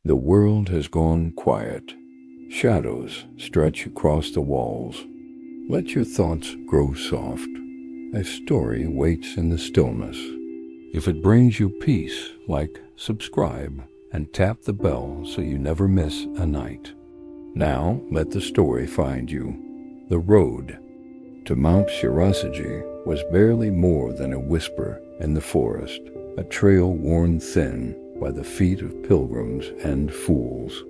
The world has gone quiet. Shadows stretch across the walls. Let your thoughts grow soft. A story waits in the stillness. If it brings you peace, like, subscribe, and tap the bell so you never miss a night. Now let the story find you. The road to Mount Shirasagi was barely more than a whisper in the forest, a trail worn thin by the feet of pilgrims and fools.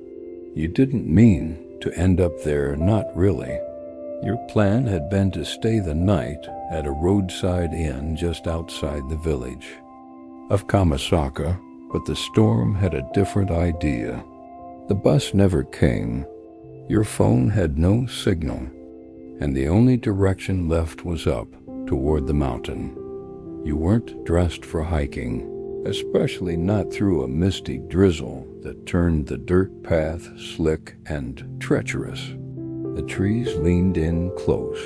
You didn't mean to end up there, not really. Your plan had been to stay the night at a roadside inn just outside the village of Kamasaka, but the storm had a different idea. The bus never came. Your phone had no signal, and the only direction left was up toward the mountain. You weren't dressed for hiking, especially not through a misty drizzle that turned the dirt path slick and treacherous. The trees leaned in close,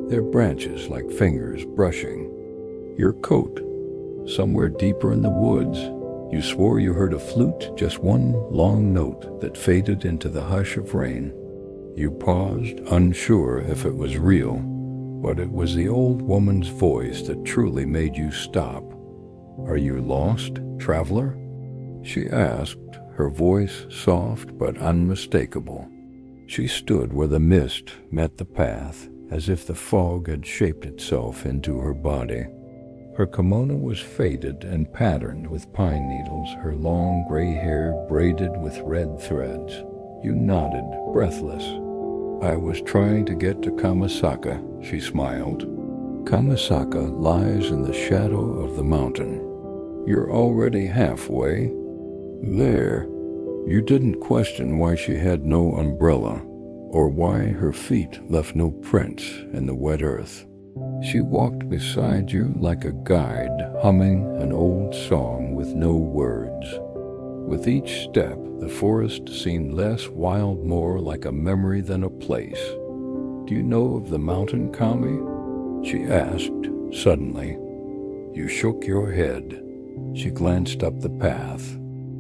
their branches like fingers brushing your coat. Somewhere deeper in the woods, you swore you heard a flute, just one long note that faded into the hush of rain. You paused, unsure if it was real, but it was the old woman's voice that truly made you stop. "Are you lost, traveler?" she asked, her voice soft but unmistakable. She stood where the mist met the path, as if the fog had shaped itself into her body. Her kimono was faded and patterned with pine needles, her long gray hair braided with red threads. You nodded, breathless. "I was trying to get to Kamasaka," she smiled. "Kamasaka lies in the shadow of the mountain. You're already halfway there." You didn't question why she had no umbrella, or why her feet left no prints in the wet earth. She walked beside you like a guide, humming an old song with no words. With each step, the forest seemed less wild, more like a memory than a place. "Do you know of the mountain, Kami?" she asked suddenly. You shook your head. She glanced up the path.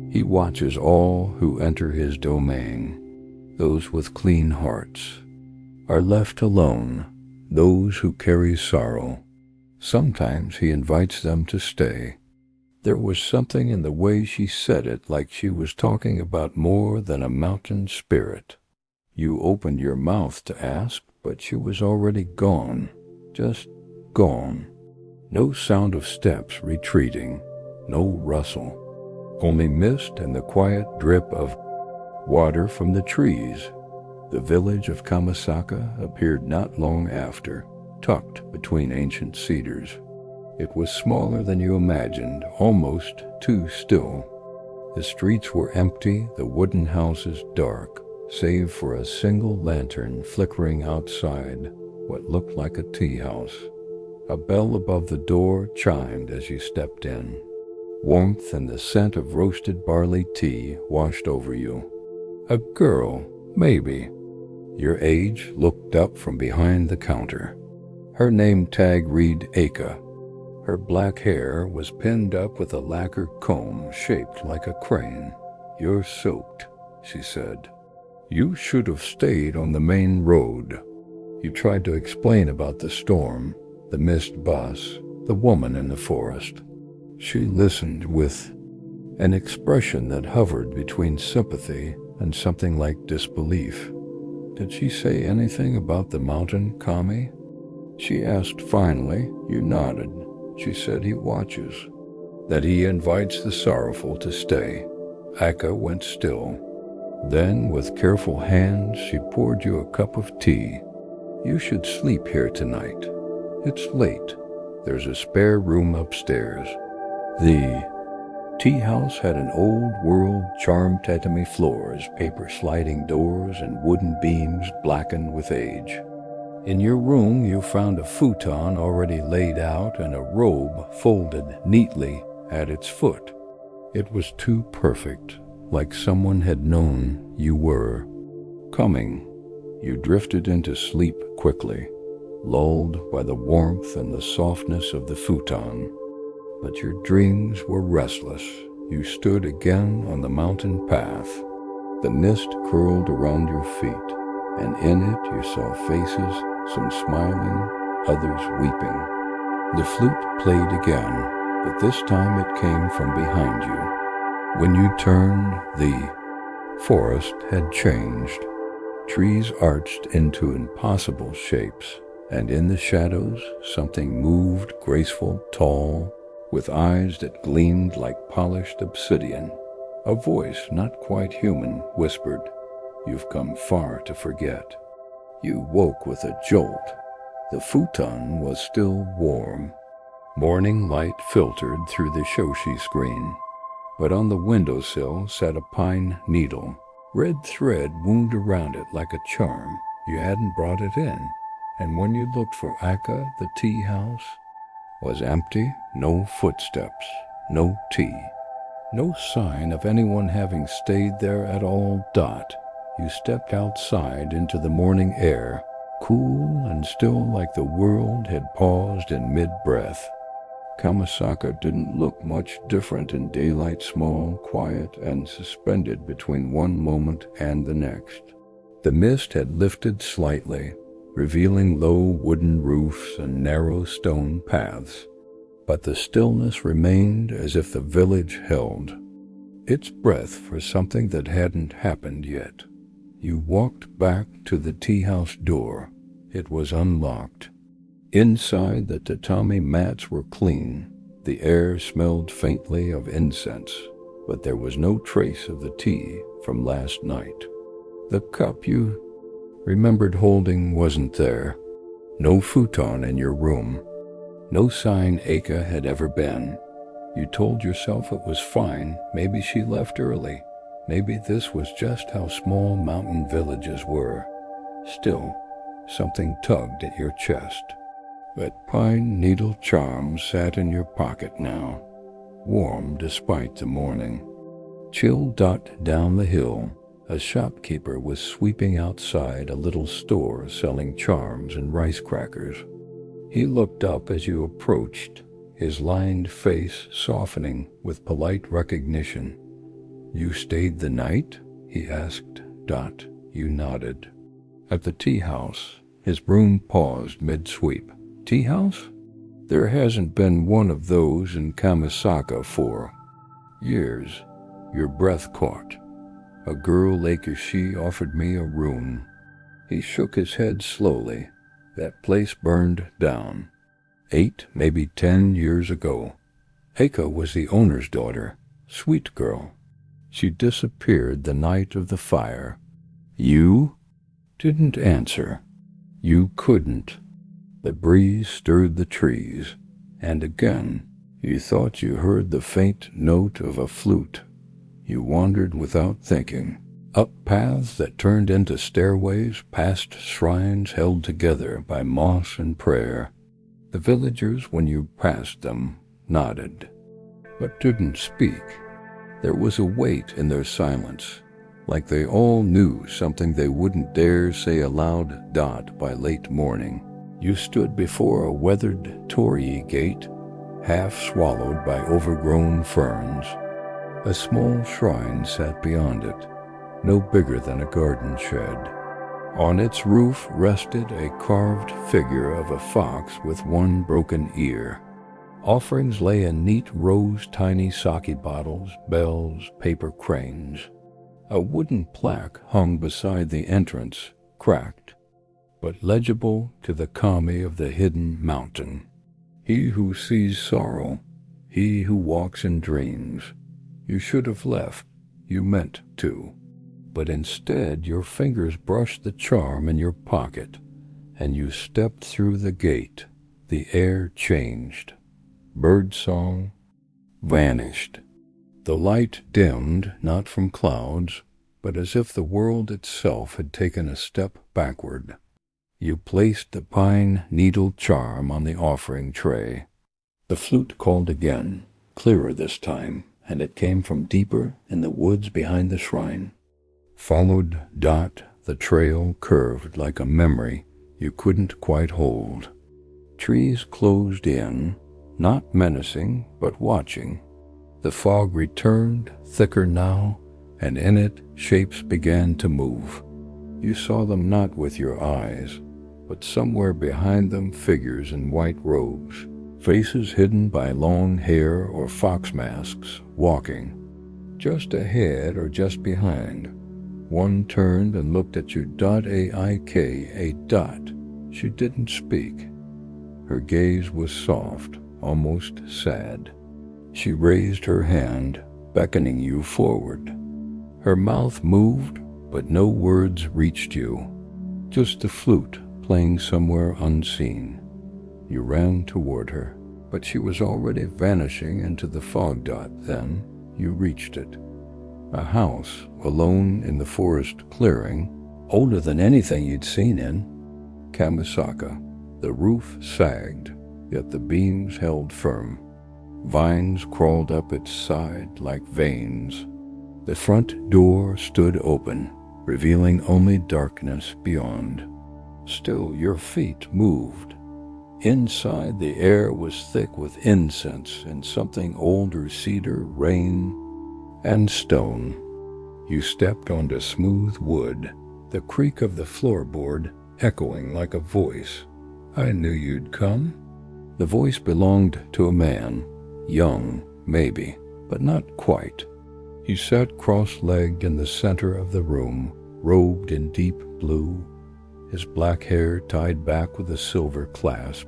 "He watches all who enter his domain. Those with clean hearts are left alone, those who carry sorrow. Sometimes he invites them to stay." There was something in the way she said it, like she was talking about more than a mountain spirit. You opened your mouth to ask, but she was already gone, just gone. No sound of steps retreating, no rustle. Only mist and the quiet drip of water from the trees. The village of Kamasaka appeared not long after, tucked between ancient cedars. It was smaller than you imagined, almost too still. The streets were empty, the wooden houses dark, save for a single lantern flickering outside what looked like a tea house. A bell above the door chimed as you stepped in. Warmth and the scent of roasted barley tea washed over you. A girl, maybe. Your age looked up from behind the counter. Her name tag read Aka. Her black hair was pinned up with a lacquer comb shaped like a crane. "You're soaked," she said. "You should have stayed on the main road." You tried to explain about the storm, the missed bus, the woman in the forest. She listened with an expression that hovered between sympathy and something like disbelief. "Did she say anything about the mountain, Kami?" she asked finally. You nodded. "She said he watches, that he invites the sorrowful to stay." Aka went still. Then, with careful hands, she poured you a cup of tea. "You should sleep here tonight. It's late. There's a spare room upstairs." The tea house had an old-world charmed tatami floors, paper sliding doors, and wooden beams blackened with age. In your room, you found a futon already laid out and a robe folded neatly at its foot. It was too perfect, like someone had known you were coming. You drifted into sleep quickly, lulled by the warmth and the softness of the futon. But your dreams were restless. You stood again on the mountain path, The mist curled around your feet, and in it you saw faces, some smiling, others weeping. The flute played again, but this time it came from behind you. When you turned, the forest had changed. Trees arched into impossible shapes, and in the shadows something moved, graceful, tall, with eyes that gleamed like polished obsidian. A voice, not quite human, whispered, "You've come far to forget." You woke with a jolt. The futon was still warm. Morning light filtered through the shoshi screen, but on the windowsill sat a pine needle. Red thread wound around it like a charm. You hadn't brought it in, and when you looked for Aka, the tea house was empty. No footsteps, no tea, no sign of anyone having stayed there at all. You stepped outside into the morning air, cool and still, like the world had paused in mid-breath. Kamasaka didn't look much different in daylight, small, quiet, and suspended between one moment and the next. The mist had lifted slightly, revealing low wooden roofs and narrow stone paths, but the stillness remained as if the village held its breath for something that hadn't happened yet. You walked back to the tea house door. It was unlocked. Inside, the tatami mats were clean. The air smelled faintly of incense, but there was no trace of the tea from last night. The cup you remembered holding wasn't there. No futon in your room. No sign Aka had ever been. You told yourself it was fine. Maybe she left early. Maybe this was just how small mountain villages were. Still, something tugged at your chest. That pine needle charm sat in your pocket now, warm despite the morning. Chill. Down the hill, a shopkeeper was sweeping outside a little store selling charms and rice crackers. He looked up as you approached, his lined face softening with polite recognition. "You stayed the night?" he asked. You nodded. At the tea house, his broom paused mid-sweep. Tea house? There hasn't been one of those in Kamasaka for years. Your breath caught. A girl like she offered me a room. He shook his head slowly. That place burned down 8, maybe 10 years ago. Aka was the owner's daughter. Sweet girl. She disappeared the night of the fire. You didn't answer. You couldn't. The breeze stirred the trees, and again you thought you heard the faint note of a flute. You wandered without thinking, up paths that turned into stairways, past shrines held together by moss and prayer. The villagers, when you passed them, nodded, but didn't speak. There was a weight in their silence, like they all knew something they wouldn't dare say aloud. By late morning, you stood before a weathered Torii gate, half swallowed by overgrown ferns. A small shrine sat beyond it, no bigger than a garden shed. On its roof rested a carved figure of a fox with one broken ear. Offerings lay in neat rows, tiny sake bottles, bells, paper cranes. A wooden plaque hung beside the entrance, cracked, but legible to the kami of the hidden mountain. He who sees sorrow, he who walks in dreams. You should have left. You meant to. But instead your fingers brushed the charm in your pocket, and you stepped through the gate. The air changed. Birdsong vanished. The light dimmed, not from clouds, but as if the world itself had taken a step backward. You placed the pine needle charm on the offering tray. The flute called again, clearer this time, and it came from deeper in the woods behind the shrine. Followed. The trail curved like a memory you couldn't quite hold. Trees closed in, not menacing, but watching. The fog returned, thicker now, and in it shapes began to move. You saw them not with your eyes, but somewhere behind them figures in white robes, faces hidden by long hair or fox masks, walking. Just ahead or just behind. One turned and looked at you. A dot. She didn't speak. Her gaze was soft, almost sad. She raised her hand, beckoning you forward. Her mouth moved, but no words reached you. Just a flute playing somewhere unseen. You ran toward her, but she was already vanishing into the fog dot. Then you reached it. A house, alone in the forest clearing, older than anything you'd seen in. Kamisaka. The roof sagged, yet the beams held firm. Vines crawled up its side like veins. The front door stood open, revealing only darkness beyond. Still, your feet moved. Inside, the air was thick with incense and something older: cedar, rain, and stone. You stepped onto smooth wood, the creak of the floorboard echoing like a voice. I knew you'd come. The voice belonged to a man, young, maybe, but not quite. He sat cross-legged in the center of the room, robed in deep blue, his black hair tied back with a silver clasp.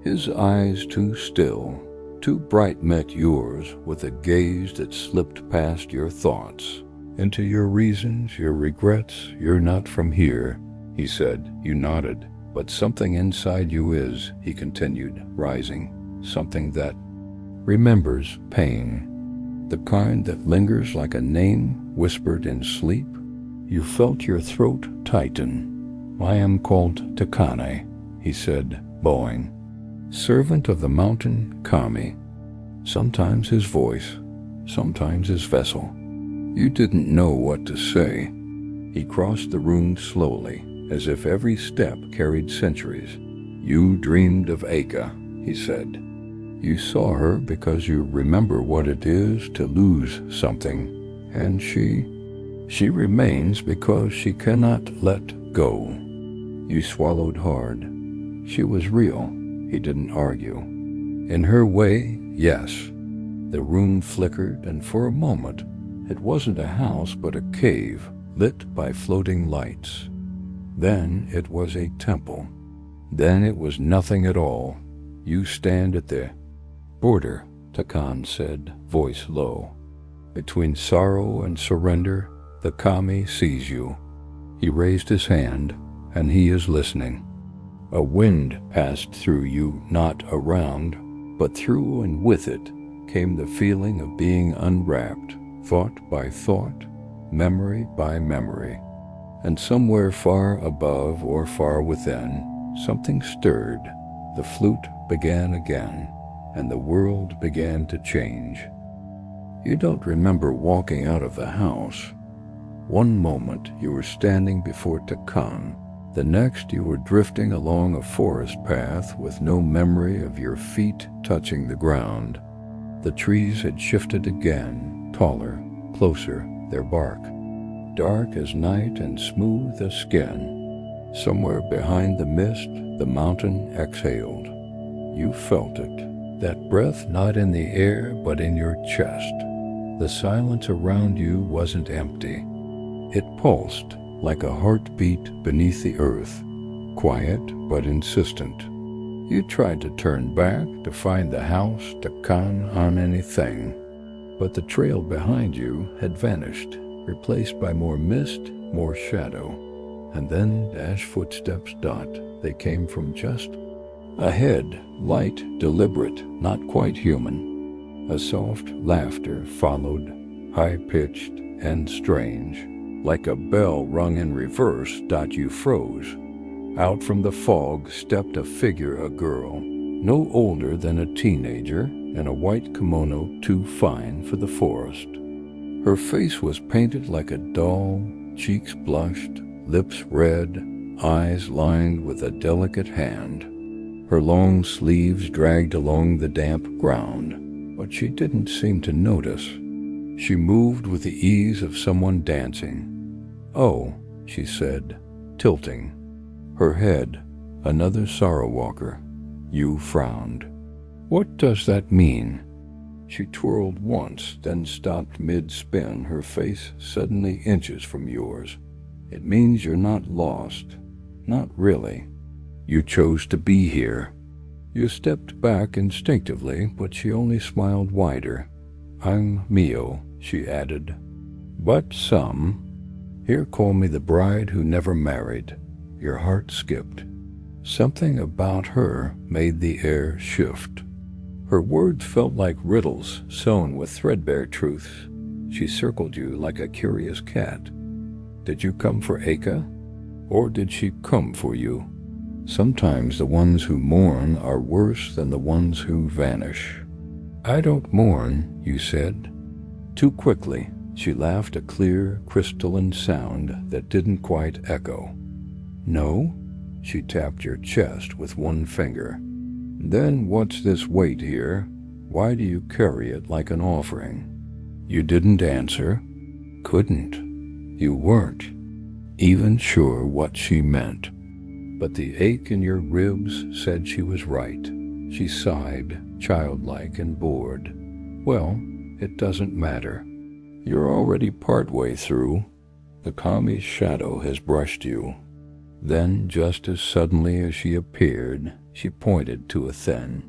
His eyes too still, too bright, met yours with a gaze that slipped past your thoughts, into your reasons, your regrets. You're not from here, he said. You nodded. But something inside you is, he continued, rising, something that remembers pain. The kind that lingers like a name whispered in sleep. You felt your throat tighten. I am called Takane, he said, bowing. Servant of the mountain Kami. Sometimes his voice, sometimes his vessel. You didn't know what to say. He crossed the room slowly, as if every step carried centuries. You dreamed of Aka, he said. You saw her because you remember what it is to lose something, and she remains because she cannot let go. You swallowed hard. She was real, he didn't argue. In her way, yes. The room flickered, and for a moment, it wasn't a house but a cave, lit by floating lights. Then it was a temple. Then it was nothing at all. You stand at the border, Takan said, voice low. Between sorrow and surrender, the Kami sees you. He raised his hand, and he is listening. A wind passed through you, not around, but through and with it came the feeling of being unwrapped, thought by thought, memory by memory. And somewhere far above or far within, something stirred. The flute began again, and the world began to change. You don't remember walking out of the house. One moment you were standing before Takan. The next you were drifting along a forest path with no memory of your feet touching the ground. The trees had shifted again, taller, closer, their bark dark as night and smooth as skin. Somewhere behind the mist, the mountain exhaled. You felt it, that breath not in the air but in your chest. The silence around you wasn't empty. It pulsed like a heartbeat beneath the earth, quiet but insistent. You tried to turn back to find the house, to con on anything, but the trail behind you had vanished, replaced by more mist, more shadow, and then dash footsteps. They came from just ahead, light, deliberate, not quite human. A soft laughter followed, high-pitched and strange. Like a bell rung in reverse. You froze. Out from the fog stepped a figure, a girl, no older than a teenager, in a white kimono too fine for the forest. Her face was painted like a doll, cheeks blushed, lips red, eyes lined with a delicate hand. Her long sleeves dragged along the damp ground, but she didn't seem to notice. She moved with the ease of someone dancing. "Oh," she said, tilting her head. "Another sorrow walker." You frowned. "What does that mean?" She twirled once, then stopped mid-spin, her face suddenly inches from yours. "It means you're not lost. Not really. You chose to be here." You stepped back instinctively, but she only smiled wider. "I'm Mio," she added. "But some. Here, call me the bride who never married." Your heart skipped. Something about her made the air shift. Her words felt like riddles sewn with threadbare truths. She circled you like a curious cat. Did you come for Aka? Or did she come for you? Sometimes the ones who mourn are worse than the ones who vanish. "I don't mourn," you said. Too quickly, she laughed, a clear, crystalline sound that didn't quite echo. "No?" She tapped your chest with one finger. "Then what's this weight here? Why do you carry it like an offering?" You didn't answer. Couldn't. You weren't even sure what she meant. But the ache in your ribs said she was right. She sighed, childlike and bored. "Well, it doesn't matter. You're already partway through. The Kami's shadow has brushed you." Then, just as suddenly as she appeared, she pointed to a thin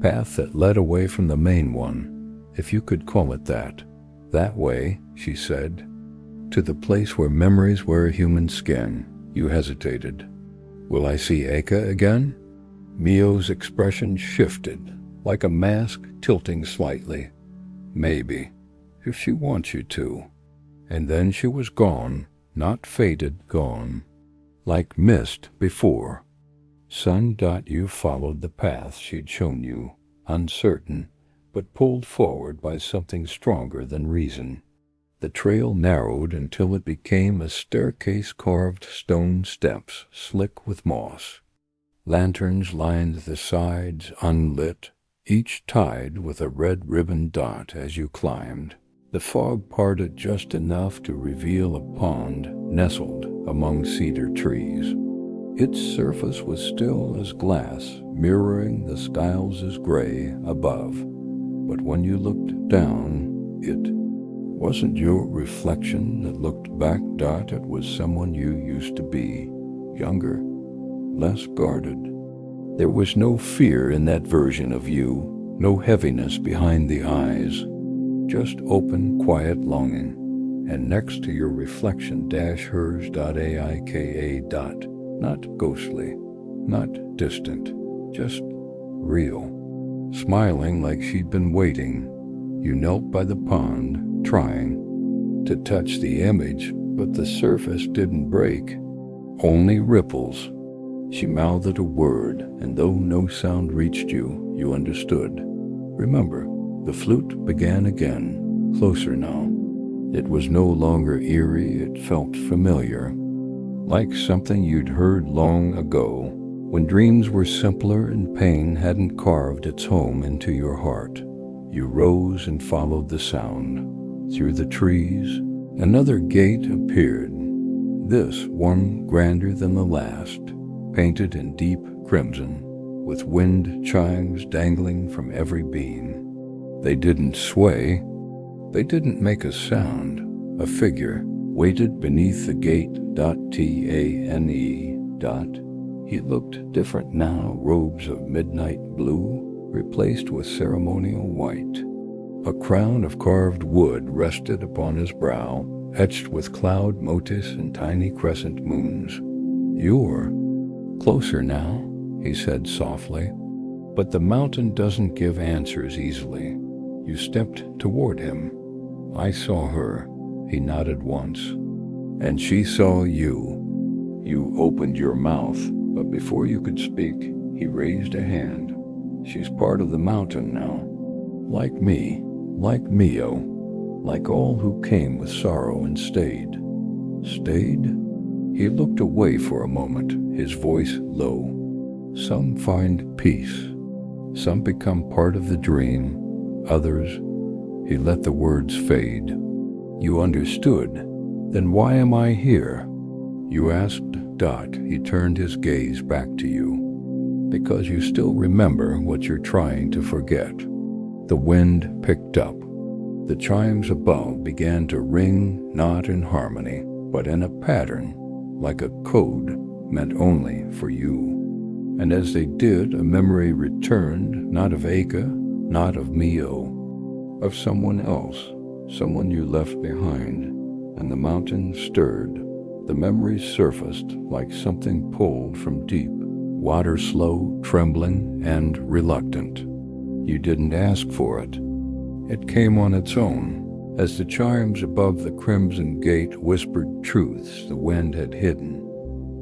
path that led away from the main one, if you could call it that. "That way," she said, "to the place where memories wear human skin." You hesitated. "Will I see Aka again?" Mio's expression shifted, like a mask tilting slightly. "Maybe, if she wants you to." And then she was gone, not faded, gone. Like mist before. You followed the path she'd shown you, uncertain, but pulled forward by something stronger than reason. The trail narrowed until it became a staircase, carved stone steps, slick with moss. Lanterns lined the sides, unlit, each tied with a red ribbon dot as you climbed. The fog parted just enough to reveal a pond nestled among cedar trees. Its surface was still as glass, mirroring the skies' gray above. But when you looked down, it wasn't your reflection that looked back. It was someone you used to be, younger, less guarded. There was no fear in that version of you, no heaviness behind the eyes, just open, quiet longing. And next to your reflection, hers. Aika. Not ghostly, not distant, just real. Smiling like she'd been waiting, you knelt by the pond, trying to touch the image, but the surface didn't break, only ripples. She mouthed a word, and though no sound reached you, you understood. Remember, the flute began again, closer now. It was no longer eerie, it felt familiar, like something you'd heard long ago, when dreams were simpler and pain hadn't carved its home into your heart. You rose and followed the sound. Through the trees, another gate appeared, this one grander than the last, painted in deep crimson, with wind chimes dangling from every beam. They didn't sway, they didn't make a sound. A figure waited beneath the gate. He looked different now, robes of midnight blue, replaced with ceremonial white. A crown of carved wood rested upon his brow, etched with cloud motifs and tiny crescent moons. "You're closer now," he said softly. "But the mountain doesn't give answers easily." You stepped toward him. "I saw her," he nodded once. "And she saw you." You opened your mouth, but before you could speak, he raised a hand. "She's part of the mountain now. Like me, like Mio, like all who came with sorrow and stayed." Stayed? He looked away for a moment, his voice low. "Some find peace. Some become part of the dream. Others..." He let the words fade. You understood. Then why am I here? You asked. He turned his gaze back to you. Because you still remember what you're trying to forget. The wind picked up. The chimes above began to ring, not in harmony, but in a pattern, like a code meant only for you. And as they did, a memory returned, not of Aka, not of Mio, of someone else, someone you left behind, and the mountain stirred. The memory surfaced like something pulled from deep, water slow, trembling, and reluctant. You didn't ask for it. It came on its own, as the chimes above the crimson gate whispered truths the wind had hidden.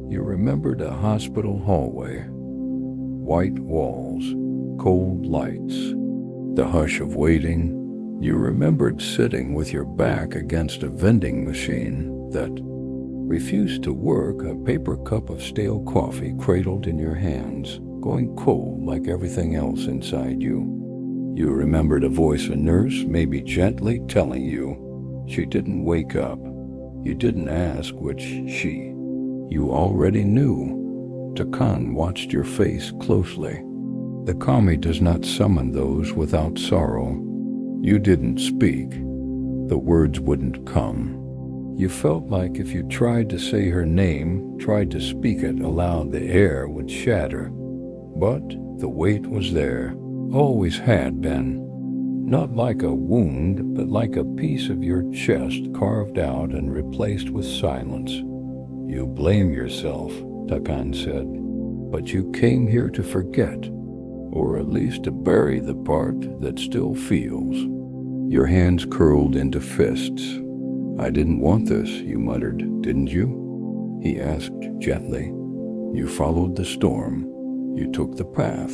You remembered a hospital hallway, white walls, cold lights, the hush of waiting. You remembered sitting with your back against a vending machine that refused to work, a paper cup of stale coffee cradled in your hands, going cold like everything else inside you. You remembered a voice, a nurse, maybe gently telling you she didn't wake up. You didn't ask which she. You already knew. Takan watched your face closely. The kami does not summon those without sorrow. You didn't speak. The words wouldn't come. You felt like if you tried to say her name, tried to speak it aloud, the air would shatter. But the weight was there, always had been. Not like a wound, but like a piece of your chest carved out and replaced with silence. You blame yourself, Takan said, but you came here to forget, or at least to bury the part that still feels. Your hands curled into fists. I didn't want this, you muttered, didn't you? He asked gently. You followed the storm. You took the path.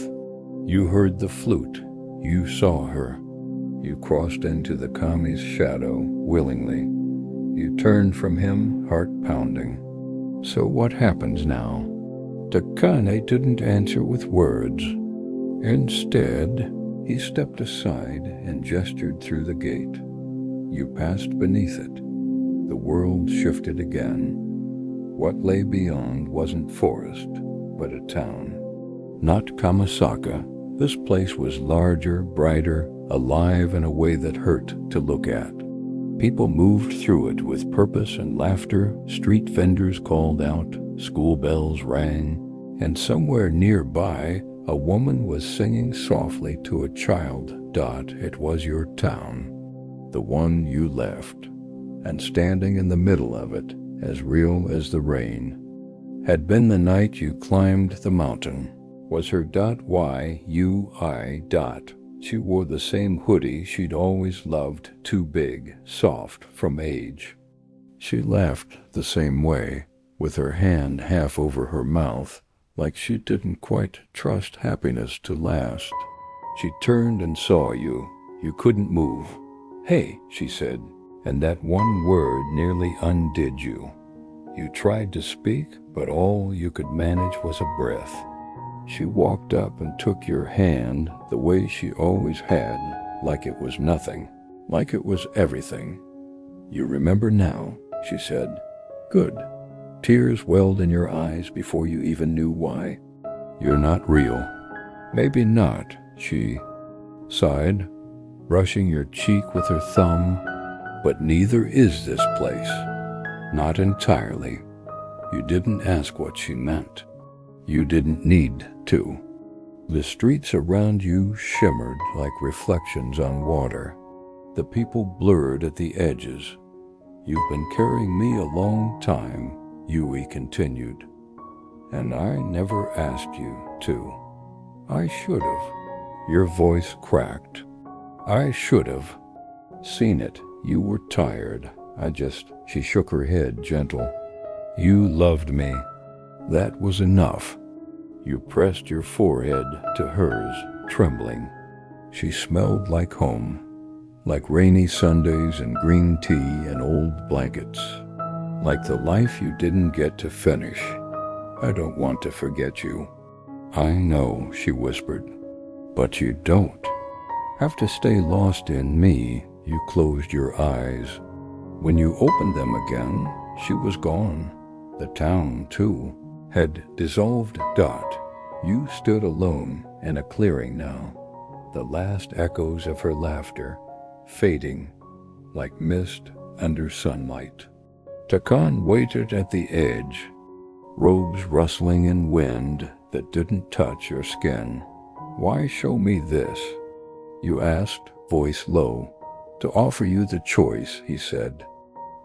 You heard the flute. You saw her. You crossed into the kami's shadow willingly. You turned from him, heart pounding. So what happens now? Takane didn't answer with words. Instead, he stepped aside and gestured through the gate. You passed beneath it. The world shifted again. What lay beyond wasn't forest, but a town. Not Kamasaka. This place was larger, brighter, alive in a way that hurt to look at. People moved through it with purpose and laughter. Street vendors called out, school bells rang, and somewhere nearby, a woman was singing softly to a child. It was your town, the one you left. And standing in the middle of it, as real as the rain, had been the night you climbed the mountain. Was her Y-U-I. She wore the same hoodie she'd always loved, too big, soft from age. She laughed the same way, with her hand half over her mouth, like she didn't quite trust happiness to last. She turned and saw you. You couldn't move. Hey, she said. And that one word nearly undid you. You tried to speak, but all you could manage was a breath. She walked up and took your hand the way she always had, like it was nothing, like it was everything. You remember now, she said. Good. Tears welled in your eyes before you even knew why. You're not real. Maybe not, she sighed, brushing your cheek with her thumb. But neither is this place. Not entirely. You didn't ask what she meant. You didn't need to. The streets around you shimmered like reflections on water. The people blurred at the edges. You've been carrying me a long time, Yui continued. And I never asked you to. I should have. Your voice cracked. I should have seen it. You were tired. She shook her head, gentle. You loved me. That was enough. You pressed your forehead to hers, trembling. She smelled like home, like rainy Sundays and green tea and old blankets, like the life you didn't get to finish. I don't want to forget you. I know, she whispered, but you don't have to stay lost in me. You closed your eyes. When you opened them again, she was gone. The town, too, had dissolved. You stood alone in a clearing now, the last echoes of her laughter fading like mist under sunlight. Takan waited at the edge, robes rustling in wind that didn't touch your skin. "Why show me this?" you asked, voice low. "To offer you the choice," he said,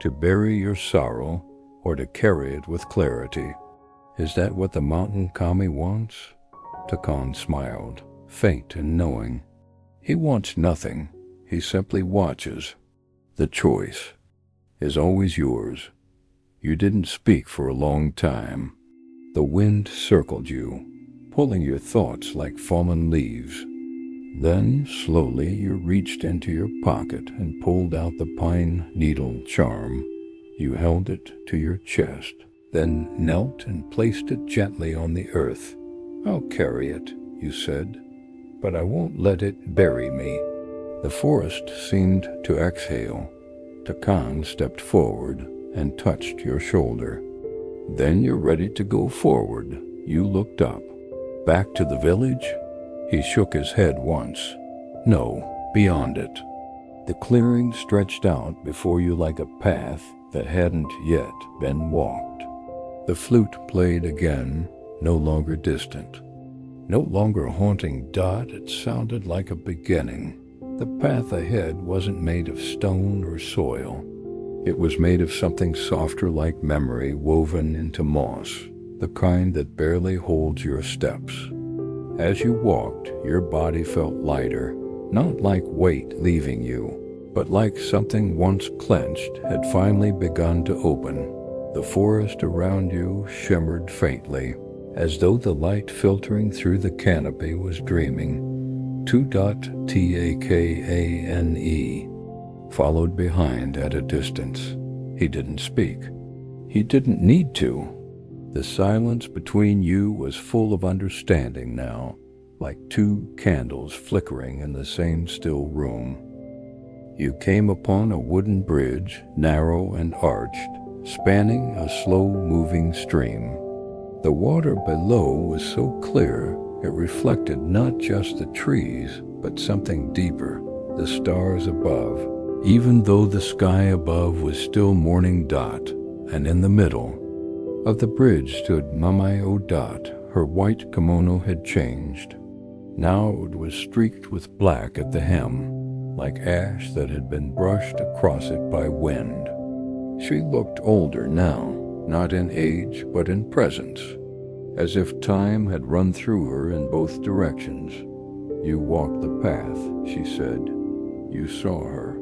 "to bury your sorrow or to carry it with clarity. Is that what the mountain kami wants?" Takan smiled, faint and knowing. "He wants nothing. He simply watches. The choice is always yours." You didn't speak for a long time. The wind circled you, pulling your thoughts like fallen leaves. Then, slowly, you reached into your pocket and pulled out the pine needle charm. You held it to your chest, then knelt and placed it gently on the earth. "I'll carry it," you said, "but I won't let it bury me." The forest seemed to exhale. Takan stepped forward and touched your shoulder. "Then you're ready to go forward." You looked up. "Back to the village?" He shook his head once. "No, beyond it." The clearing stretched out before you like a path that hadn't yet been walked. The flute played again, no longer distant, no longer haunting. It sounded like a beginning. The path ahead wasn't made of stone or soil. It was made of something softer, like memory woven into moss, the kind that barely holds your steps. As you walked, your body felt lighter, not like weight leaving you, but like something once clenched had finally begun to open. The forest around you shimmered faintly, as though the light filtering through the canopy was dreaming. Takane followed behind at a distance. He didn't speak. He didn't need to. The silence between you was full of understanding now, like two candles flickering in the same still room. You came upon a wooden bridge, narrow and arched, spanning a slow-moving stream. The water below was so clear it reflected not just the trees, but something deeper, the stars above, even though the sky above was still morning. And in the middle of the bridge stood Mamayo. Her white kimono had changed. Now it was streaked with black at the hem, like ash that had been brushed across it by wind. She looked older now, not in age but in presence, as if time had run through her in both directions. "You walked the path," she said. "You saw her.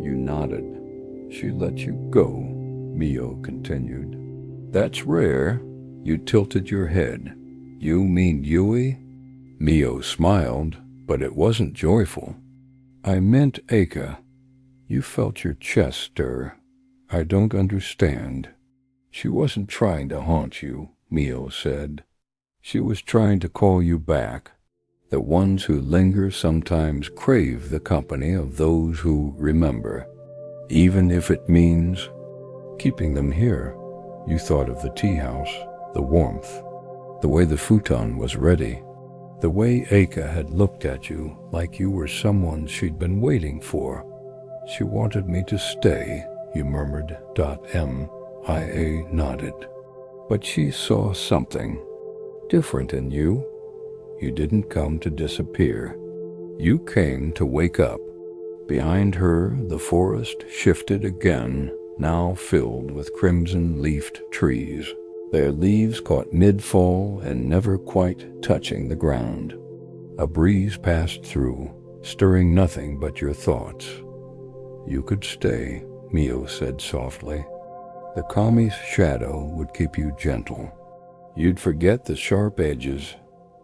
You nodded. She let you go," Mio continued. "That's rare." You tilted your head. "You mean Yui?" Mio smiled, but it wasn't joyful. "I meant Aka." You felt your chest stir. "I don't understand." "She wasn't trying to haunt you," Mio said. "She was trying to call you back. The ones who linger sometimes crave the company of those who remember, even if it means keeping them here." You thought of the tea house, the warmth, the way the futon was ready, the way Aka had looked at you like you were someone she'd been waiting for. "She wanted me to stay," you murmured. Mia nodded. "But she saw something different in you. You didn't come to disappear. You came to wake up." Behind her, the forest shifted again, now filled with crimson-leafed trees, their leaves caught mid-fall and never quite touching the ground. A breeze passed through, stirring nothing but your thoughts. "You could stay," Mio said softly. "The kami's shadow would keep you gentle. You'd forget the sharp edges.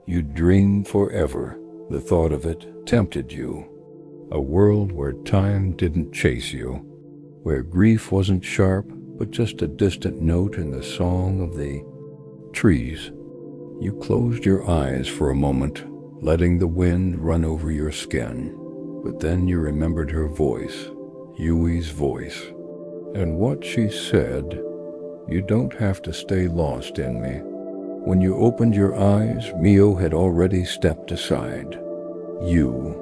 You'd dream forever." The thought of it tempted you. A world where time didn't chase you, where grief wasn't sharp, but just a distant note in the song of the trees. You closed your eyes for a moment, letting the wind run over your skin. But then you remembered her voice, Yui's voice, and what she said, "You don't have to stay lost in me." When you opened your eyes, Mio had already stepped aside. "You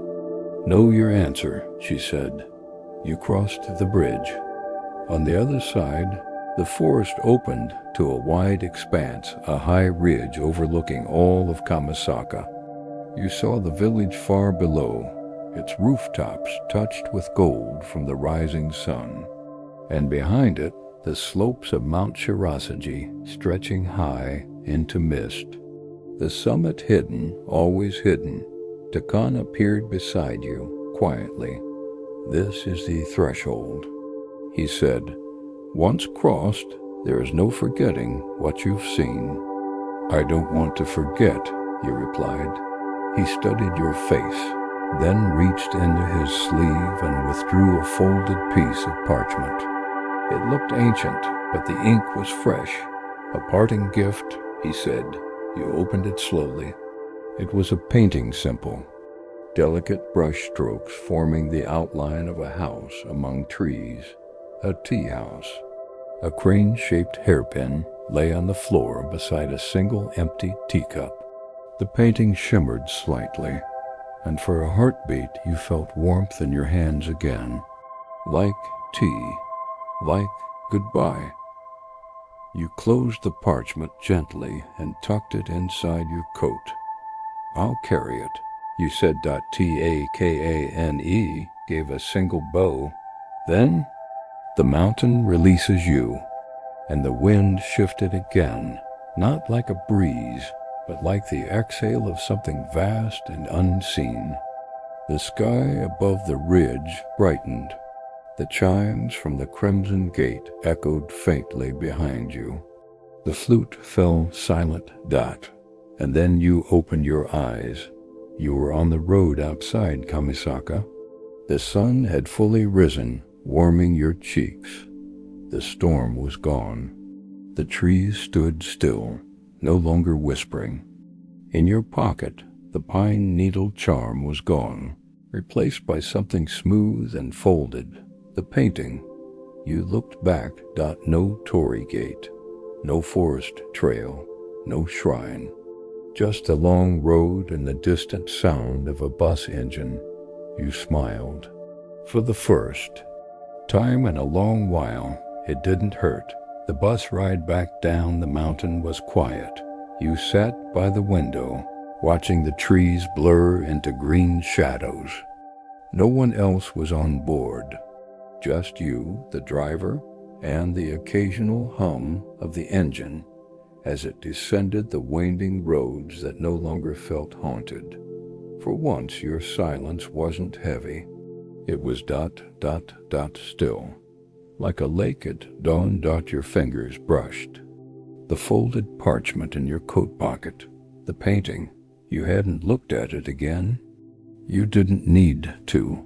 know your answer," she said. You crossed the bridge. On the other side, the forest opened to a wide expanse, a high ridge overlooking all of Kamisaka. You saw the village far below, its rooftops touched with gold from the rising sun, and behind it, the slopes of Mount Shirasagi stretching high into mist. The summit hidden, always hidden, Takan appeared beside you, quietly. "This is the threshold," he said. "Once crossed, there is no forgetting what you've seen." "I don't want to forget," you replied. He studied your face, then reached into his sleeve and withdrew a folded piece of parchment. It looked ancient, but the ink was fresh. "A parting gift," he said. You opened it slowly. It was a painting simple, delicate brush strokes forming the outline of a house among trees, a tea house. A crane-shaped hairpin lay on the floor beside a single empty teacup. The painting shimmered slightly, and for a heartbeat you felt warmth in your hands again. Like tea, like goodbye. You closed the parchment gently and tucked it inside your coat. "I'll carry it," you said. Takane gave a single bow. Then the mountain releases you, and the wind shifted again, not like a breeze, but like the exhale of something vast and unseen. The sky above the ridge brightened. The chimes from the Crimson Gate echoed faintly behind you. The flute fell silent. And then you opened your eyes. You were on the road outside Kamisaka. The sun had fully risen, warming your cheeks. The storm was gone. The trees stood still, no longer whispering. In your pocket, the pine needle charm was gone, replaced by something smooth and folded. The painting. You looked back. No Torii gate, no forest trail, no shrine. Just a long road and the distant sound of a bus engine. You smiled. For the first time in a long while, it didn't hurt. The bus ride back down the mountain was quiet. You sat by the window, watching the trees blur into green shadows. No one else was on board. Just you, the driver, and the occasional hum of the engine as it descended the winding roads that no longer felt haunted. For once your silence wasn't heavy. It was still. Like a lake at dawn. Your fingers brushed the folded parchment in your coat pocket. The painting. You hadn't looked at it again. You didn't need to.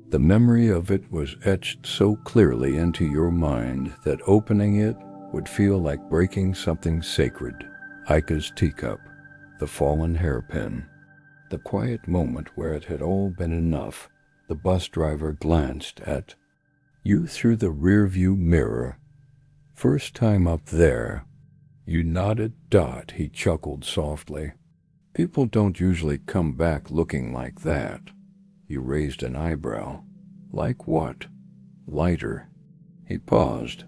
The memory of it was etched so clearly into your mind that opening it would feel like breaking something sacred. Aika's teacup, the fallen hairpin, the quiet moment where it had all been enough. The bus driver glanced at you through the rearview mirror. "First time up there." You nodded. He chuckled softly. "People don't usually come back looking like that." You raised an eyebrow. "Like what?" "Lighter." He paused.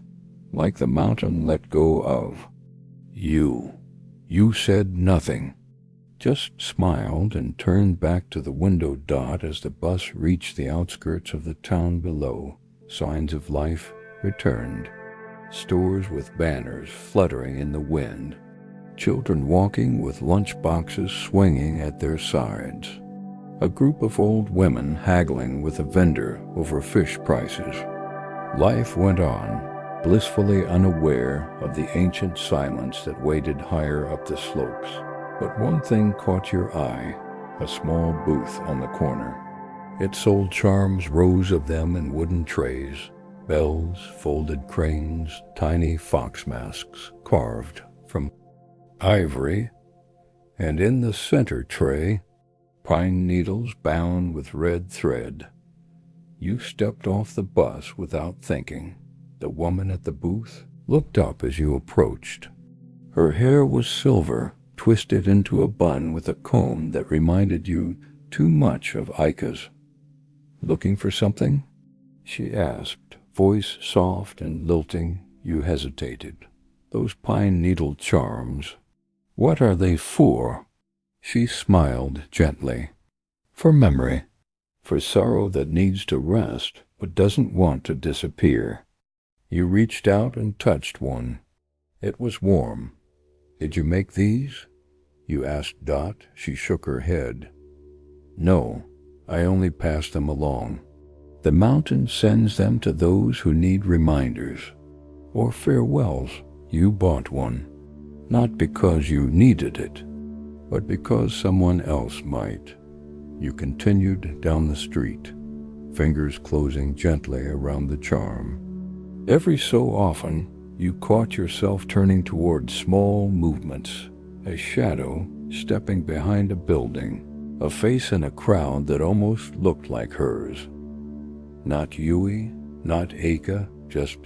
"Like the mountain let go of you." You said nothing, just smiled and turned back to the window. As the bus reached the outskirts of the town below, signs of life returned. Stores with banners fluttering in the wind. Children walking with lunch boxes swinging at their sides. A group of old women haggling with a vendor over fish prices. Life went on, blissfully unaware of the ancient silence that waited higher up the slopes. But one thing caught your eye, a small booth on the corner. It sold charms, rows of them in wooden trays, bells, folded cranes, tiny fox masks carved from ivory, and in the center tray, pine needles bound with red thread. You stepped off the bus without thinking. The woman at the booth looked up as you approached. Her hair was silver, twisted into a bun with a comb that reminded you too much of Aika's. "Looking for something?" she asked, voice soft and lilting. You hesitated. "Those pine needle charms. What are they for?" She smiled gently. "For memory. For sorrow that needs to rest but doesn't want to disappear." You reached out and touched one. It was warm. "Did you make these?" you asked Dot. She shook her head. "No, I only passed them along. The mountain sends them to those who need reminders or farewells." You bought one, not because you needed it, but because someone else might. You continued down the street, fingers closing gently around the charm. Every so often, you caught yourself turning toward small movements, a shadow stepping behind a building, a face in a crowd that almost looked like hers. Not Yui, not Aika, just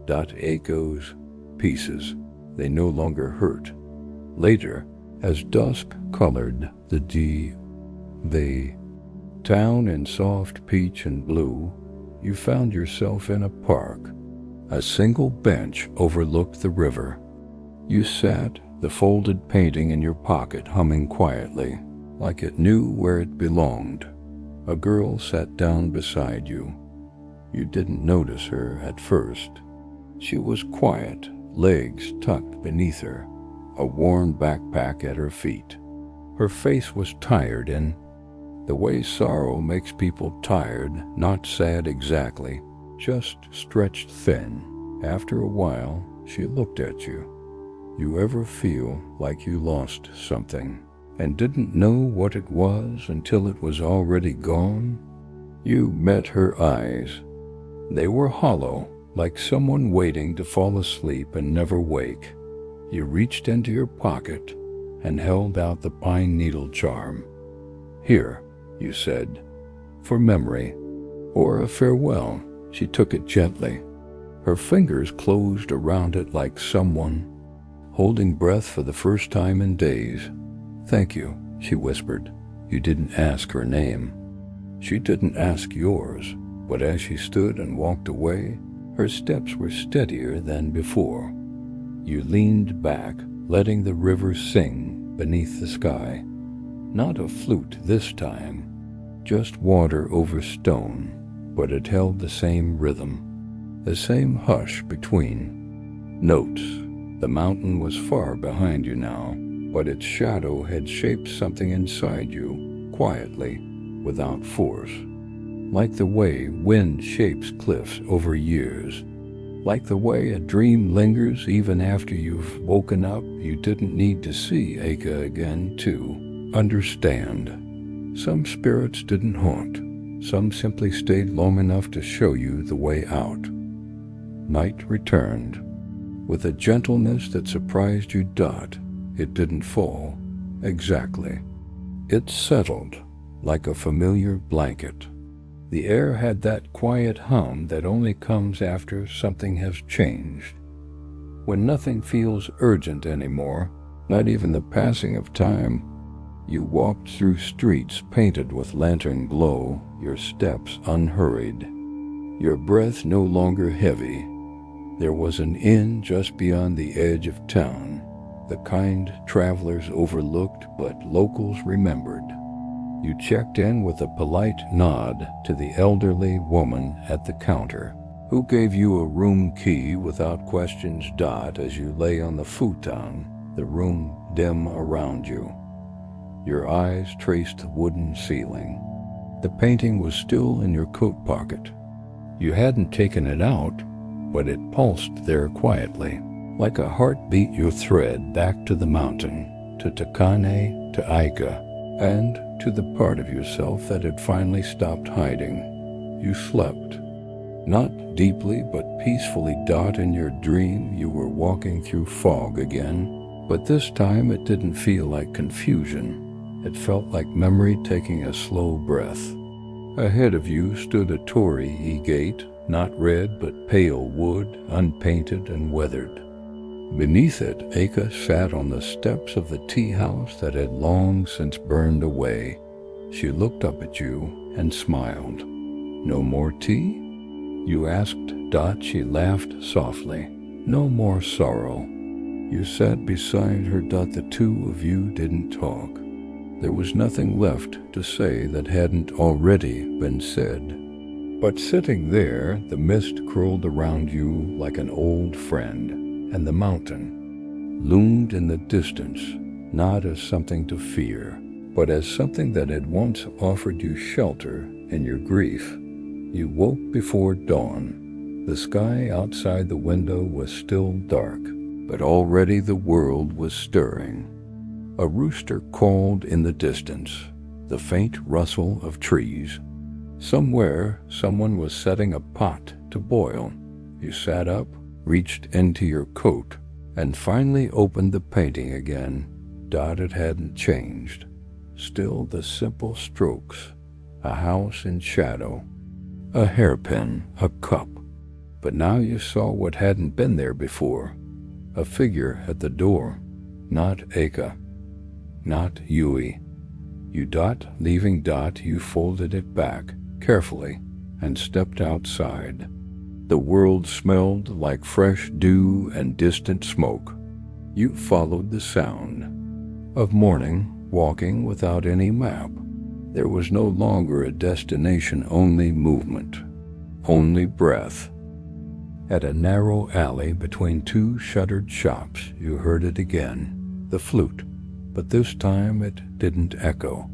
Aiko's pieces. They no longer hurt. Later, as dusk colored the town in soft peach and blue, you found yourself in a park. A single bench overlooked the river. You sat, the folded painting in your pocket, humming quietly, like it knew where it belonged. A girl sat down beside you. You didn't notice her at first. She was quiet, legs tucked beneath her, a worn backpack at her feet. Her face was tired in the way sorrow makes people tired, not sad exactly, just stretched thin. After a while, she looked at you. You ever feel like you lost something and didn't know what it was until it was already gone? You met her eyes. They were hollow, like someone waiting to fall asleep and never wake. You reached into your pocket and held out the pine needle charm. "Here," you said, "for memory, or a farewell." She took it gently. Her fingers closed around it like someone holding breath for the first time in days. "Thank you," she whispered. You didn't ask her name. She didn't ask yours, but as she stood and walked away, her steps were steadier than before. You leaned back, letting the river sing beneath the sky. Not a flute this time, just water over stone, but it held the same rhythm, the same hush between notes. The mountain was far behind you now, but its shadow had shaped something inside you, quietly, without force. Like the way wind shapes cliffs over years. Like the way a dream lingers even after you've woken up. You didn't need to see Aika again to understand. Some spirits didn't haunt. Some simply stayed long enough to show you the way out. Night returned. With a gentleness that surprised you, Dot. It didn't fall. Exactly. It settled, like a familiar blanket. The air had that quiet hum that only comes after something has changed. When nothing feels urgent anymore, not even the passing of time. You walked through streets painted with lantern glow, your steps unhurried, your breath no longer heavy. There was an inn just beyond the edge of town, the kind travelers overlooked but locals remembered. You checked in with a polite nod to the elderly woman at the counter, who gave you a room key without questions. Dot, as you lay on the futon, the room dim around you. Your eyes traced the wooden ceiling. The painting was still in your coat pocket. You hadn't taken it out, but it pulsed there quietly, like a heartbeat. You thread back to the mountain, to Takane, to Aika, and to the part of yourself that had finally stopped hiding. You slept. Not deeply, but peacefully. Dot, in your dream, you were walking through fog again, but this time it didn't feel like confusion. It felt like memory taking a slow breath. Ahead of you stood a Torii gate, not red but pale wood, unpainted and weathered. Beneath it, Aka sat on the steps of the tea house that had long since burned away. She looked up at you and smiled. "No more tea?" you asked. She laughed softly. "No more sorrow." You sat beside her. The two of you didn't talk. There was nothing left to say that hadn't already been said. But sitting there, the mist curled around you like an old friend, and the mountain loomed in the distance, not as something to fear, but as something that had once offered you shelter in your grief. You woke before dawn. The sky outside the window was still dark, but already the world was stirring. A rooster called in the distance, the faint rustle of trees. Somewhere, someone was setting a pot to boil. You sat up, reached into your coat, and finally opened the painting again. It hadn't changed. Still the simple strokes, a house in shadow, a hairpin, a cup. But now you saw what hadn't been there before. A figure at the door. Not Aka. Not Yui. You leaving you folded it back carefully and stepped outside. The world smelled like fresh dew and distant smoke. You followed the sound of morning, walking without any map. There was no longer a destination, only movement, only breath. At a narrow alley between two shuttered shops, you heard it again, the flute, but this time it didn't echo.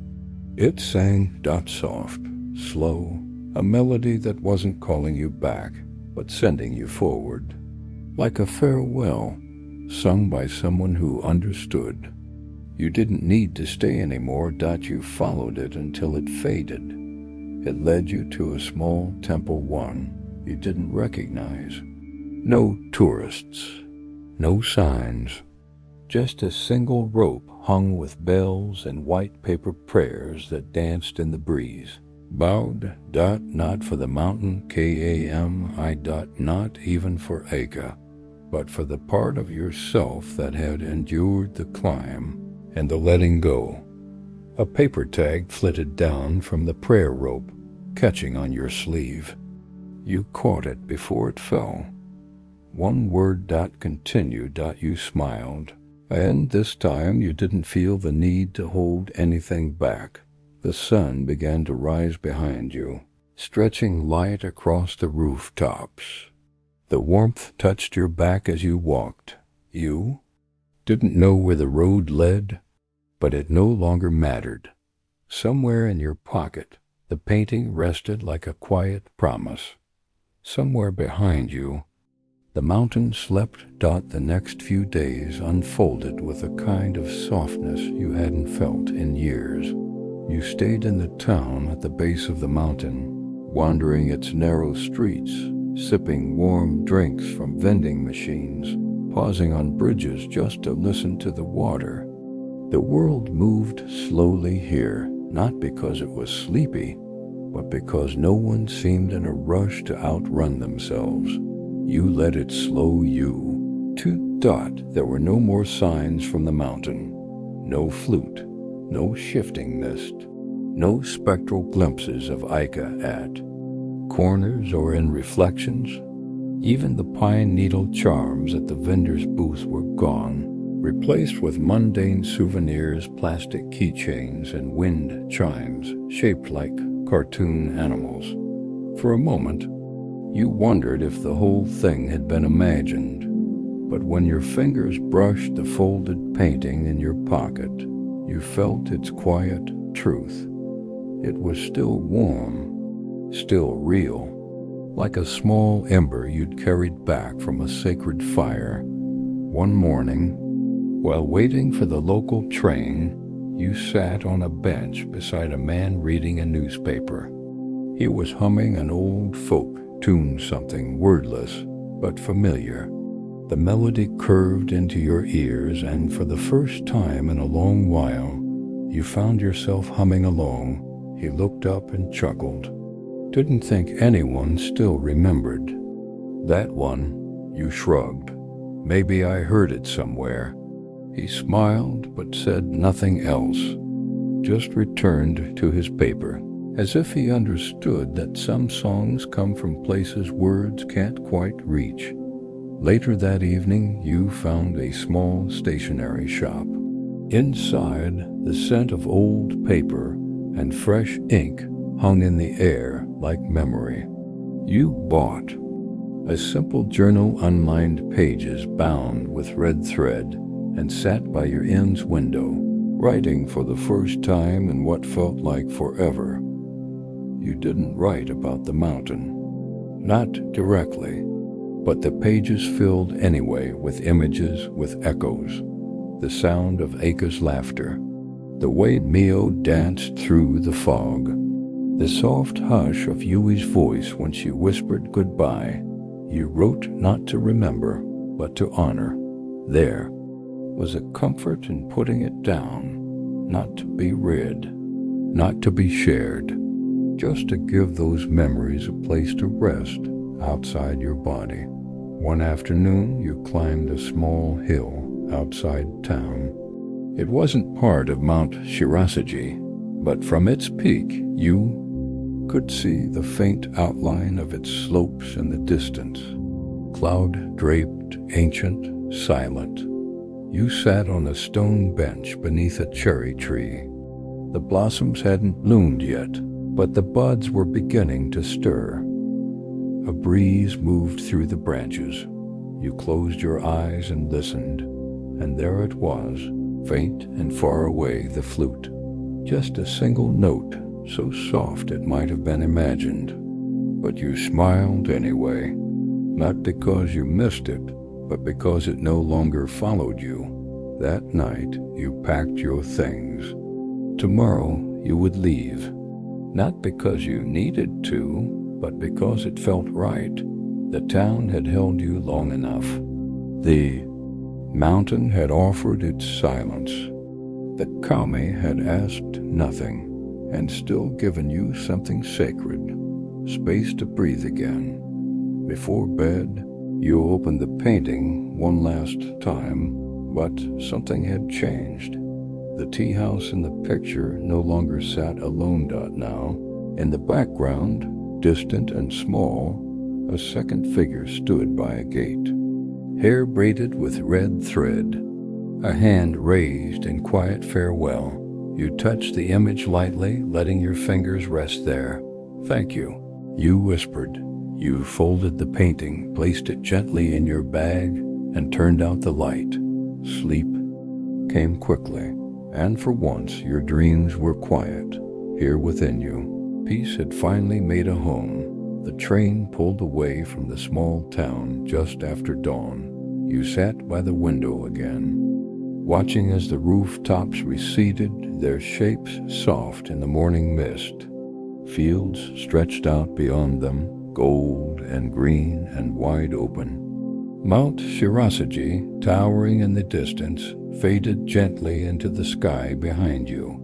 It sang soft, slow, a melody that wasn't calling you back, but sending you forward, like a farewell, sung by someone who understood. You didn't need to stay anymore. You followed it until it faded. It led you to a small temple, one you didn't recognize. No tourists, no signs, just a single rope hung with bells and white paper prayers that danced in the breeze. Bowed, not for the mountain, not even for Aka, but for the part of yourself that had endured the climb and the letting go. A paper tag flitted down from the prayer rope, catching on your sleeve. You caught it before it fell. One word. Continued. You smiled, and this time you didn't feel the need to hold anything back. The sun began to rise behind you, stretching light across the rooftops. The warmth touched your back as you walked. You didn't know where the road led, but it no longer mattered. Somewhere in your pocket, the painting rested like a quiet promise. Somewhere behind you, the mountain slept. The next few days unfolded with a kind of softness you hadn't felt in years. You stayed in the town at the base of the mountain, wandering its narrow streets, sipping warm drinks from vending machines, pausing on bridges just to listen to the water. The world moved slowly here, not because it was sleepy, but because no one seemed in a rush to outrun themselves. You let it slow you. There were no more signs from the mountain. No flute, no shifting mist, no spectral glimpses of Ika at corners or in reflections. Even the pine needle charms at the vendor's booth were gone, replaced with mundane souvenirs, plastic keychains, and wind chimes shaped like cartoon animals. For a moment, you wondered if the whole thing had been imagined, but when your fingers brushed the folded painting in your pocket, you felt its quiet truth. It was still warm, still real, like a small ember you'd carried back from a sacred fire. One morning, while waiting for the local train, you sat on a bench beside a man reading a newspaper. He was humming an old folk tune, something wordless but familiar. The melody curved into your ears, and for the first time in a long while, you found yourself humming along, He looked up and chuckled. Didn't think anyone still remembered. That one, you shrugged. Maybe I heard it somewhere. He smiled but said nothing else, just returned to his paper, as if he understood that some songs come from places words can't quite reach. Later that evening, you found a small stationery shop. Inside, the scent of old paper and fresh ink hung in the air like memory. You bought a simple journal, unlined pages bound with red thread, and sat by your inn's window, writing for the first time in what felt like forever. You didn't write about the mountain, not directly, but the pages filled anyway with images, with echoes, the sound of Aka's laughter, the way Mio danced through the fog, the soft hush of Yui's voice when she whispered goodbye. You wrote not to remember, but to honor. There was a comfort in putting it down, not to be read, not to be shared, just to give those memories a place to rest outside your body. One afternoon, you climbed a small hill outside town. It wasn't part of Mount Shirasagi, but from its peak, you could see the faint outline of its slopes in the distance. Cloud-draped, ancient, silent. You sat on a stone bench beneath a cherry tree. The blossoms hadn't bloomed yet, but the buds were beginning to stir. A breeze moved through the branches. You closed your eyes and listened, and there it was, faint and far away, the flute. Just a single note, so soft it might have been imagined. But you smiled anyway, not because you missed it, but because it no longer followed you. That night, you packed your things. Tomorrow, you would leave, not because you needed to, but because it felt right. The town had held you long enough. The mountain had offered its silence. The kami had asked nothing, and still given you something sacred, space to breathe again. Before bed, you opened the painting one last time, but something had changed. The tea house in the picture no longer sat alone. Now, in the background, distant and small, a second figure stood by a gate, hair braided with red thread, a hand raised in quiet farewell. You touched the image lightly, letting your fingers rest there. "Thank you," you whispered. You folded the painting, placed it gently in your bag, and turned out the light. Sleep came quickly, and for once your dreams were quiet, here within you. Peace had finally made a home. The train pulled away from the small town just after dawn. You sat by the window again, watching as the rooftops receded, their shapes soft in the morning mist. Fields stretched out beyond them, gold and green and wide open. Mount Shirasagi, towering in the distance, faded gently into the sky behind you.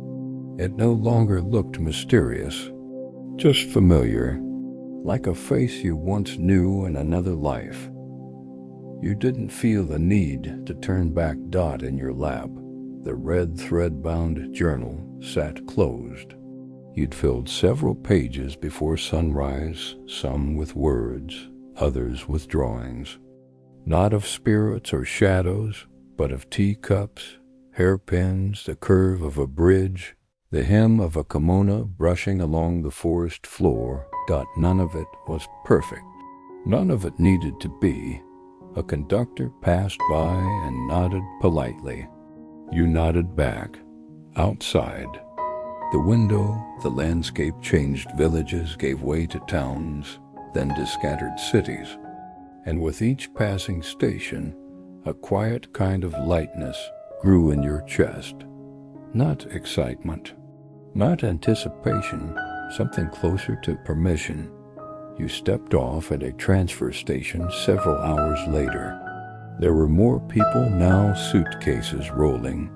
It no longer looked mysterious, just familiar, like a face you once knew in another life. You didn't feel the need to turn back. In your lap, the red thread-bound journal sat closed. You'd filled several pages before sunrise, some with words, others with drawings. Not of spirits or shadows, but of teacups, hairpins, the curve of a bridge, the hem of a kimono brushing along the forest floor. None of it was perfect. None of it needed to be. A conductor passed by and nodded politely. You nodded back. Outside, the window, the landscape changed. Villages gave way to towns, then to scattered cities. And with each passing station, a quiet kind of lightness grew in your chest. Not excitement, not anticipation, something closer to permission. You stepped off at a transfer station several hours later. There were more people now, suitcases rolling,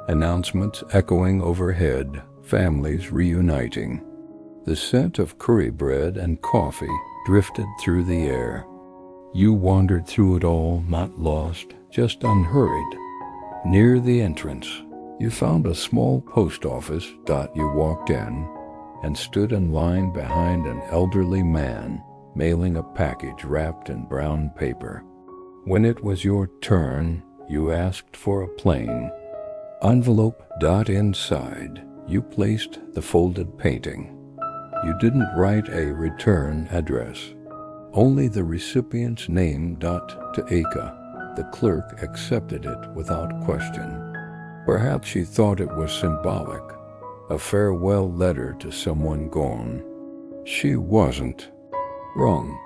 announcements echoing overhead, families reuniting. The scent of curry bread and coffee drifted through the air. You wandered through it all, not lost, just unhurried. Near the entrance, you found a small post office. You walked in and stood in line behind an elderly man mailing a package wrapped in brown paper. When it was your turn, you asked for a plain envelope. Inside, you placed the folded painting. You didn't write a return address, only the recipient's name. To Aka, the clerk accepted it without question. Perhaps she thought it was symbolic, a farewell letter to someone gone. She wasn't. Wrong.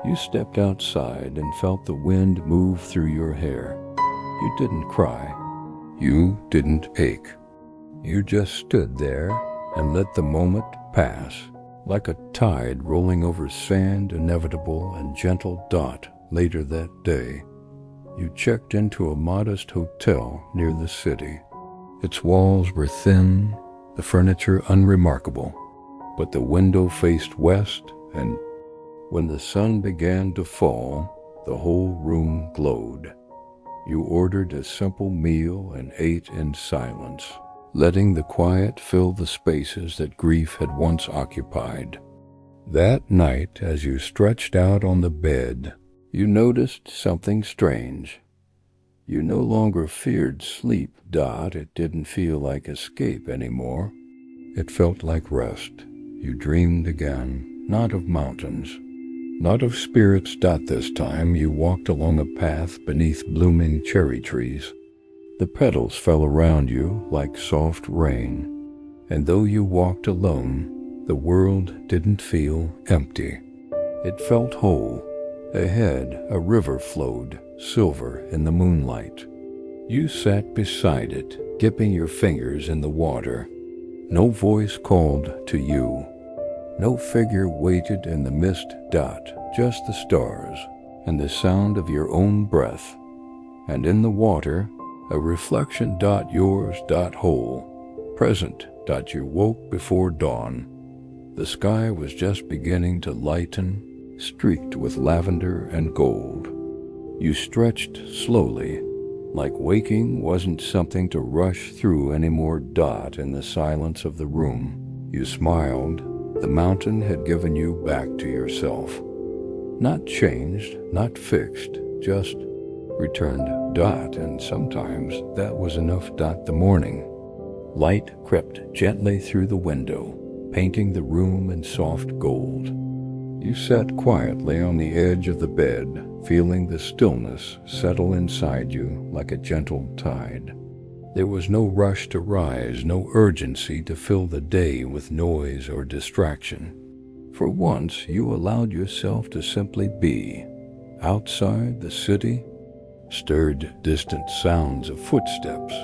You stepped outside and felt the wind move through your hair. You didn't cry. You didn't ache. You just stood there and let the moment pass, like a tide rolling over sand, inevitable and gentle. Later that day, you checked into a modest hotel near the city. Its walls were thin, the furniture unremarkable, but the window faced west, and when the sun began to fall, the whole room glowed. You ordered a simple meal and ate in silence, letting the quiet fill the spaces that grief had once occupied. That night, as you stretched out on the bed, you noticed something strange. You no longer feared sleep. It didn't feel like escape anymore. It felt like rest. You dreamed again, not of mountains, not of spirits. This time you walked along a path beneath blooming cherry trees. The petals fell around you like soft rain, and though you walked alone, the world didn't feel empty. It felt whole. Ahead, a river flowed, silver in the moonlight. You sat beside it, dipping your fingers in the water. No voice called to you. No figure waited in the mist. Just the stars and the sound of your own breath. And in the water, a reflection. Yours. Whole, present. You woke before dawn. The sky was just beginning to lighten, streaked with lavender and gold. You stretched slowly, like waking wasn't something to rush through anymore. In the silence of the room, you smiled. The mountain had given you back to yourself. Not changed, not fixed, just returned. And sometimes that was enough. The morning light crept gently through the window, painting the room in soft gold. You sat quietly on the edge of the bed, feeling the stillness settle inside you like a gentle tide. There was no rush to rise, no urgency to fill the day with noise or distraction. For once, you allowed yourself to simply be. Outside, the city stirred distant sounds of footsteps,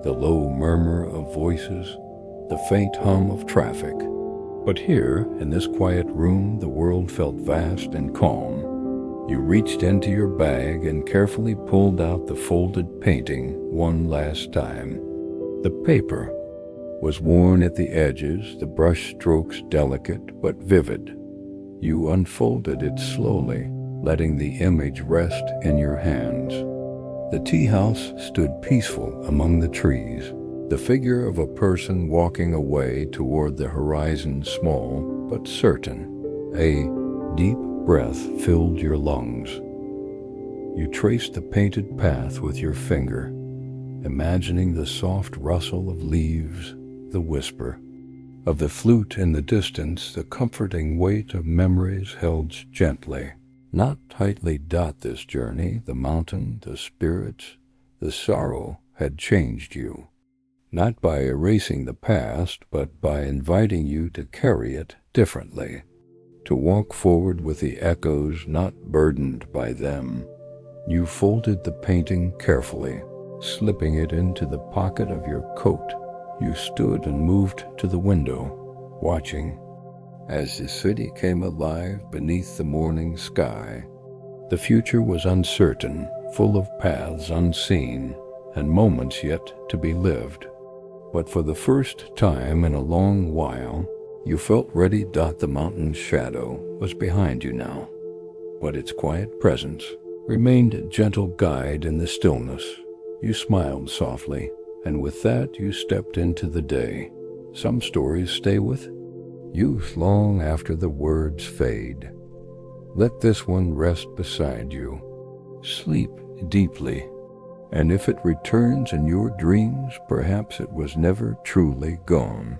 the low murmur of voices, the faint hum of traffic. But here, in this quiet room, the world felt vast and calm. You reached into your bag and carefully pulled out the folded painting one last time. The paper was worn at the edges, the brush strokes delicate but vivid. You unfolded it slowly, letting the image rest in your hands. The tea house stood peaceful among the trees, the figure of a person walking away toward the horizon, small but certain. A deep breath filled your lungs. You traced the painted path with your finger, imagining the soft rustle of leaves, the whisper of the flute in the distance, the comforting weight of memories held gently, not tightly. This journey, the mountain, the spirits, the sorrow had changed you, not by erasing the past, but by inviting you to carry it differently, to walk forward with the echoes, not burdened by them. You folded the painting carefully, slipping it into the pocket of your coat. You stood and moved to the window, watching as the city came alive beneath the morning sky. The future was uncertain, full of paths unseen and moments yet to be lived. But for the first time in a long while, you felt ready. The mountain's shadow was behind you now, but its quiet presence remained a gentle guide in the stillness. You smiled softly, and with that you stepped into the day. Some stories stay with youth long after the words fade. Let this one rest beside you. Sleep deeply, and if it returns in your dreams, perhaps it was never truly gone.